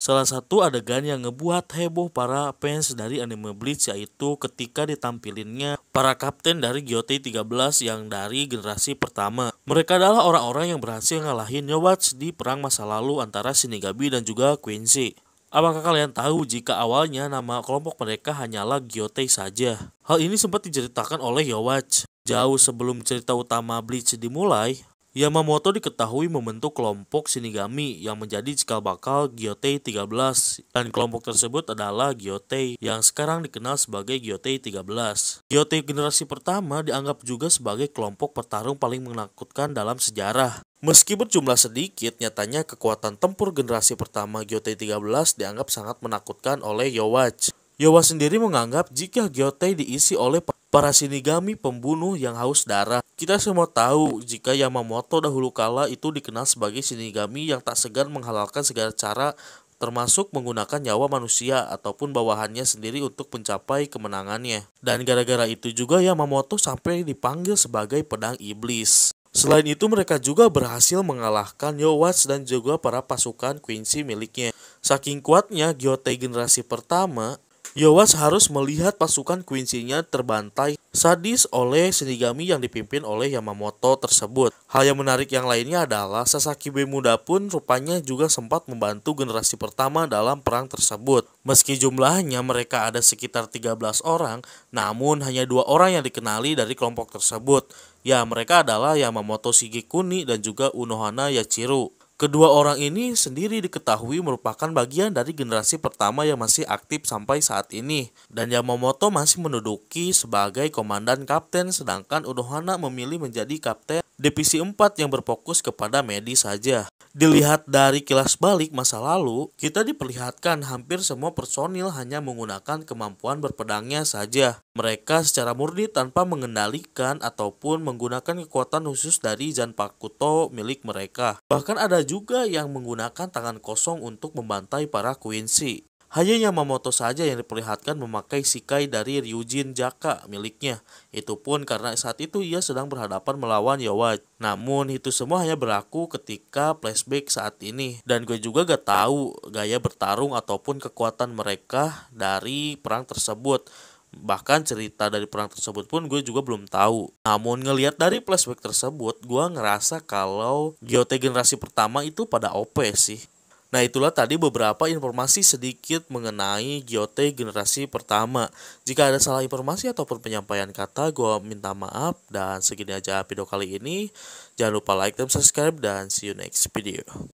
Salah satu adegan yang ngebuat heboh para fans dari anime Bleach yaitu ketika ditampilinnya para kapten dari GOT 13 yang dari generasi pertama. Mereka adalah orang-orang yang berhasil ngalahin Yhwach di perang masa lalu antara Shinigami dan juga Quincy. Apakah kalian tahu jika awalnya nama kelompok mereka hanyalah GOT saja? Hal ini sempat diceritakan oleh Yhwach. Jauh sebelum cerita utama Bleach dimulai, Yamamoto diketahui membentuk kelompok Shinigami yang menjadi cikal bakal GOT 13 dan kelompok tersebut adalah GOT yang sekarang dikenal sebagai GOT 13. GOT generasi pertama dianggap juga sebagai kelompok petarung paling menakutkan dalam sejarah. Meski berjumlah sedikit, nyatanya kekuatan tempur generasi pertama GOT 13 dianggap sangat menakutkan oleh Yhwach. Yhwach sendiri menganggap jika GOT diisi oleh para Shinigami pembunuh yang haus darah. Kita semua tahu jika Yamamoto dahulu kala itu dikenal sebagai Shinigami yang tak segan menghalalkan segala cara termasuk menggunakan nyawa manusia ataupun bawahannya sendiri untuk mencapai kemenangannya. Dan gara-gara itu juga Yamamoto sampai dipanggil sebagai pedang iblis. Selain itu mereka juga berhasil mengalahkan Yhwach dan juga para pasukan Quincy miliknya. Saking kuatnya GOT generasi pertama, Yhwach harus melihat pasukan Quincy-nya terbantai sadis oleh Shinigami yang dipimpin oleh Yamamoto tersebut. Hal yang menarik yang lainnya adalah Sasakibe muda pun rupanya juga sempat membantu generasi pertama dalam perang tersebut. Meski jumlahnya mereka ada sekitar 13 orang, namun hanya 2 orang yang dikenali dari kelompok tersebut. Ya, mereka adalah Yamamoto Shigekuni dan juga Unohana Yachiru. Kedua orang ini sendiri diketahui merupakan bagian dari generasi pertama yang masih aktif sampai saat ini. Dan Yamamoto masih menduduki sebagai komandan kapten sedangkan Unohana memilih menjadi kapten divisi 4 yang berfokus kepada medis saja. Dilihat dari kilas balik masa lalu, kita diperlihatkan hampir semua personil hanya menggunakan kemampuan berpedangnya saja. Mereka secara murni tanpa mengendalikan ataupun menggunakan kekuatan khusus dari Zanpakuto milik mereka. Bahkan ada juga yang menggunakan tangan kosong untuk membantai para Quincy. Hanya Yamamoto saja yang diperlihatkan memakai shikai dari Ryujin Jaka miliknya. Itu pun karena saat itu ia sedang berhadapan melawan Yhwach. Namun itu semua hanya berlaku ketika flashback saat ini. Dan gue juga gak tahu gaya bertarung ataupun kekuatan mereka dari perang tersebut. Bahkan cerita dari perang tersebut pun gue juga belum tahu. Namun ngelihat dari flashback tersebut, gue ngerasa kalau GOT generasi pertama itu pada OP sih. Nah itulah tadi beberapa informasi sedikit mengenai GOT generasi pertama. Jika ada salah informasi ataupun penyampaian kata, gue minta maaf. Dan segini aja video kali ini. Jangan lupa like dan subscribe dan see you next video.